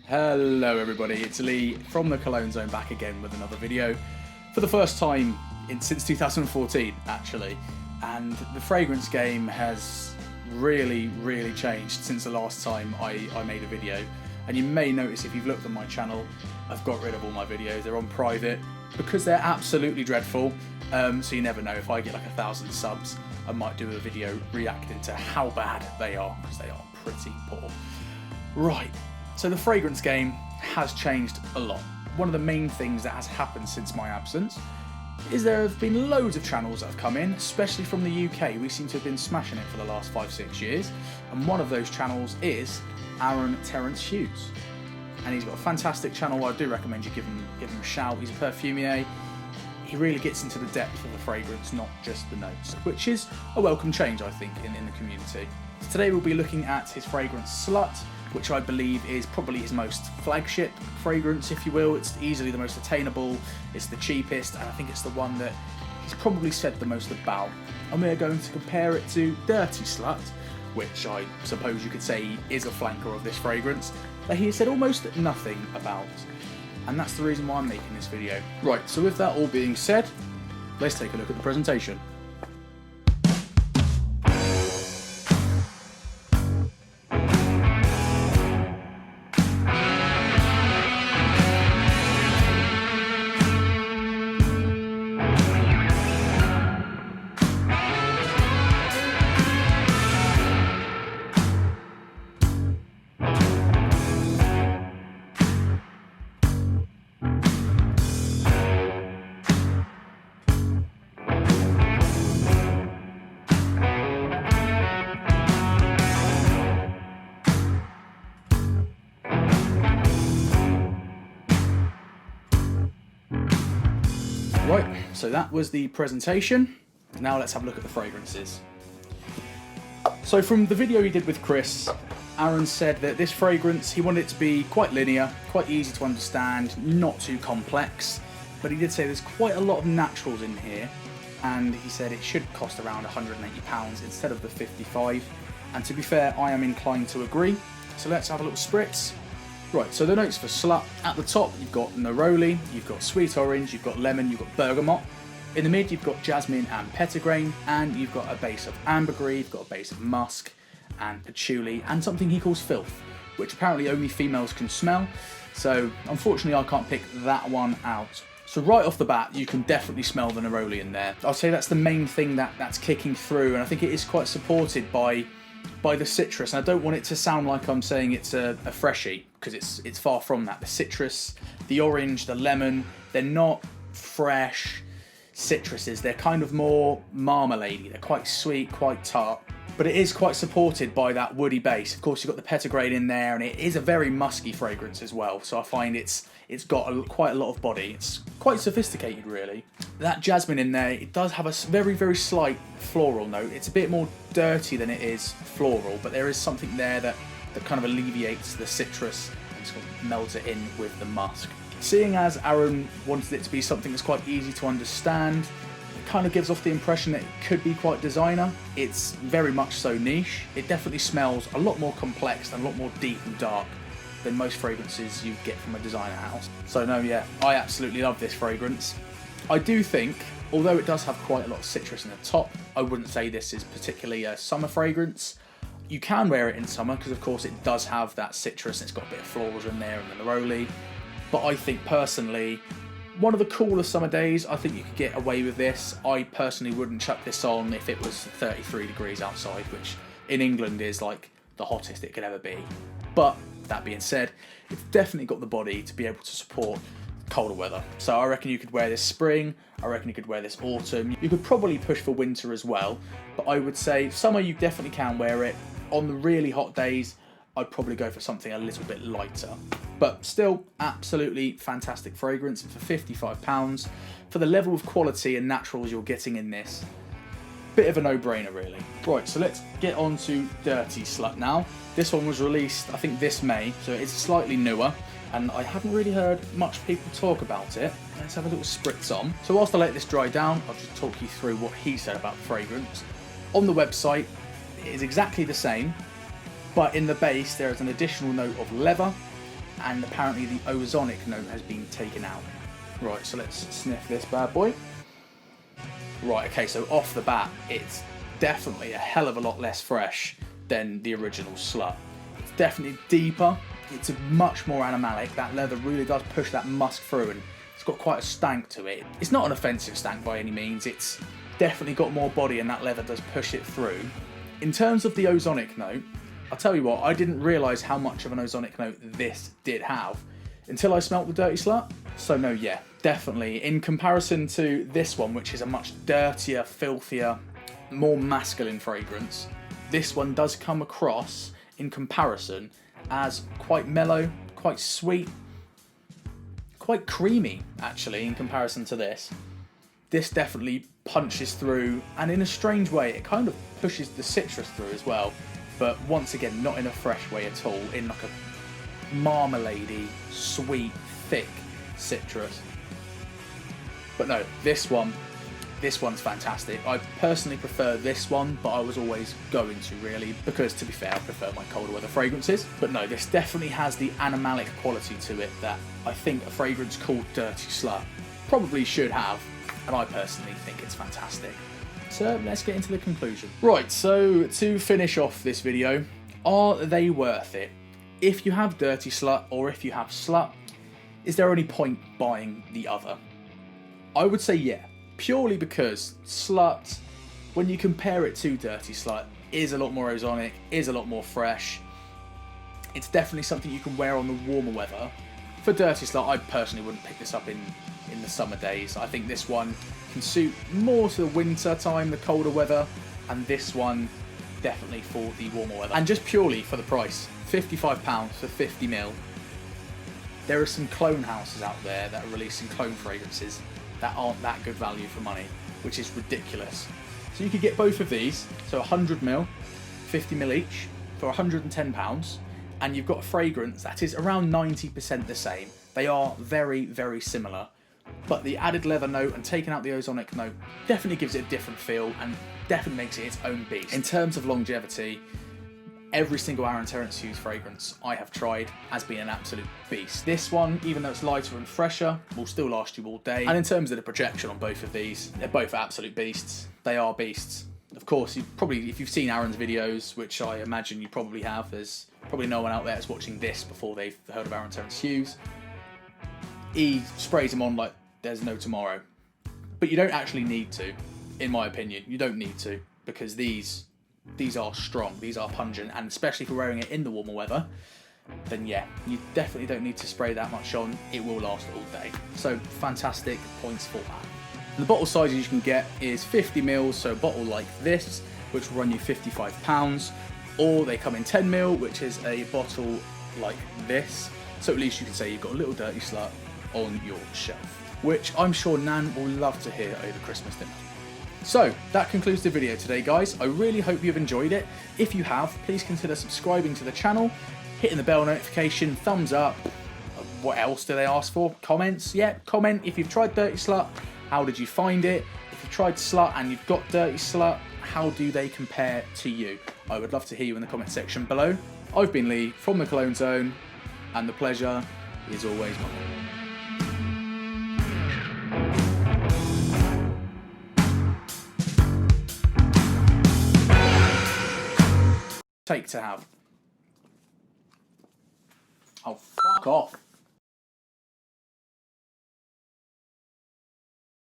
Hello everybody, it's Lee from the Cologne Zone back again with another video for the first time since 2014 actually, and the fragrance game has really changed since the last time I made a video. And you may notice if you've looked at my channel, I've got rid of all my videos. They're on private because they're absolutely dreadful, so you never know. If I get like 1,000 subs, I might do a video reacting to how bad they are, because they are pretty poor. Right, so the fragrance game has changed a lot. One of the main things that has happened since my absence is there have been loads of channels that have come in, especially from the UK. We seem to have been smashing it for the last 5-6 years, and one of those channels is Aaron Terence Hughes. And he's got a fantastic channel. I do recommend you give him a shout. He's a perfumier. He really gets into the depth of the fragrance, not just the notes, which is a welcome change, I think, in the community. So today we'll be looking at his fragrance SLUT, which I believe is probably his most flagship fragrance, if you will. It's easily the most attainable, it's the cheapest, and I think it's the one that he's probably said the most about. And we're going to compare it to Dirty Slut, which I suppose you could say is a flanker of this fragrance, that he has said almost nothing about. And that's the reason why I'm making this video. Right, so with that all being said, let's take a look at the presentation. Right, so that was the presentation. Now let's have a look at the fragrances. So from the video he did with Chris, Aaron said that this fragrance, he wanted it to be quite linear, quite easy to understand, not too complex, but he did say there's quite a lot of naturals in here, and he said it should cost around £180 instead of the 55. And to be fair, I am inclined to agree. So let's have a little spritz. Right, so the notes for SLUT, at the top you've got neroli, you've got sweet orange, you've got lemon, you've got bergamot. In the mid you've got jasmine and petitgrain, and you've got a base of ambergris, you've got a base of musk and patchouli, and something he calls filth, which apparently only females can smell. So unfortunately I can't pick that one out. So right off the bat you can definitely smell the neroli in there. I'll say that's the main thing that's kicking through, and I think it is quite supported by the citrus. And I don't want it to sound like I'm saying it's a freshie, because it's far from that. The citrus, the orange, the lemon, they're not fresh citruses. They're kind of more marmalade-y. They're quite sweet, quite tart, but it is quite supported by that woody base. Of course, you've got the petitgrain in there, and it is a very musky fragrance as well. So I find it's got quite a lot of body. It's quite sophisticated, really. That jasmine in there, it does have a very slight floral note. It's a bit more dirty than it is floral, but there is something there that kind of alleviates the citrus and sort of melts it in with the musk. Seeing as Aaron wanted it to be something that's quite easy to understand, it kind of gives off the impression that it could be quite designer. It's very much so niche. It definitely smells a lot more complex and a lot more deep and dark than most fragrances you get from a designer house. So no, yeah, I absolutely love this fragrance. I do think, although it does have quite a lot of citrus in the top, I wouldn't say this is particularly a summer fragrance. You can wear it in summer because of course it does have that citrus, and it's got a bit of florals in there and the neroli. But I think personally, one of the cooler summer days, I think you could get away with this. I personally wouldn't chuck this on if it was 33 degrees outside, which in England is like the hottest it could ever be. But that being said, it's definitely got the body to be able to support colder weather. So I reckon you could wear this spring, I reckon you could wear this autumn. You could probably push for winter as well, but I would say summer you definitely can wear it. On the really hot days, I'd probably go for something a little bit lighter. But still, absolutely fantastic fragrance for £55. For the level of quality and naturals you're getting in this, bit of a no-brainer really. Right, so let's get on to Dirty Slut now. This one was released, I think, this May, so it's slightly newer, and I haven't really heard much people talk about it. Let's have a little spritz on. So whilst I let this dry down, I'll just talk you through what he said about the fragrance. On the website, it is exactly the same, but in the base there is an additional note of leather, and apparently the ozonic note has been taken out. Right, so let's sniff this bad boy. Right, okay, so off the bat, it's definitely a hell of a lot less fresh than the original SLUT. It's definitely deeper, it's much more animalic. That leather really does push that musk through, and it's got quite a stank to it. It's not an offensive stank by any means, it's definitely got more body and that leather does push it through. In terms of the ozonic note, I'll tell you what, I didn't realise how much of an ozonic note this did have until I smelt the Dirty SLUT. So no, yeah, definitely. In comparison to this one, which is a much dirtier, filthier, more masculine fragrance, this one does come across, in comparison, as quite mellow, quite sweet, quite creamy, actually, in comparison to this. This definitely punches through, and in a strange way, it kind of pushes the citrus through as well. But once again, not in a fresh way at all, in like a marmalade-y, sweet, thick citrus. But no, this one's fantastic. I personally prefer this one, but I was always going to, really, because to be fair, I prefer my colder weather fragrances. But no, this definitely has the animalic quality to it that I think a fragrance called Dirty SLUT probably should have, and I personally think it's fantastic. So let's get into the conclusion. Right, so to finish off this video, are they worth it? If you have Dirty SLUT or if you have SLUT, is there any point buying the other? I would say yeah, purely because SLUT, when you compare it to Dirty SLUT, is a lot more ozonic, is a lot more fresh. It's definitely something you can wear on the warmer weather. For Dirty SLUT, I personally wouldn't pick this up in the summer days. I think this one can suit more to the winter time, the colder weather, and this one definitely for the warmer weather. And just purely for the price, £55 for 50ml. There are some clone houses out there that are releasing clone fragrances that aren't that good value for money, which is ridiculous. So you could get both of these, so 100ml, 50ml each, for £110, and you've got a fragrance that is around 90% the same. They are very, very similar. But the added leather note and taking out the ozonic note definitely gives it a different feel and definitely makes it its own beast. In terms of longevity, every single Aaron Terence Hughes fragrance I have tried has been an absolute beast. This one, even though it's lighter and fresher, will still last you all day. And in terms of the projection on both of these, they're both absolute beasts. They are beasts. Of course, if you've seen Aaron's videos, which I imagine you probably have, there's probably no one out there that's watching this before they've heard of Aaron Terence Hughes. He sprays them on like there's no tomorrow. But you don't actually need to, in my opinion. You don't need to, because these are strong, these are pungent, and especially if you're wearing it in the warmer weather, then yeah, you definitely don't need to spray that much on. It will last all day. So fantastic points for that. The bottle sizes you can get is 50ml, so a bottle like this, which will run you £55, or they come in 10ml, which is a bottle like this. So at least you can say you've got a little Dirty SLUT on your shelf, which I'm sure Nan will love to hear over Christmas dinner. So that concludes the video today, guys. I really hope you've enjoyed it. If you have, please consider subscribing to the channel, hitting the bell notification, thumbs up. What else do they ask for? Comments? Yeah, comment if you've tried Dirty SLUT. How did you find it? If you've tried SLUT and you've got Dirty SLUT, how do they compare to you? I would love to hear you in the comment section below. I've been Lee from the Cologne Zone, and the pleasure is always mine. Take to have. Oh, fuck off.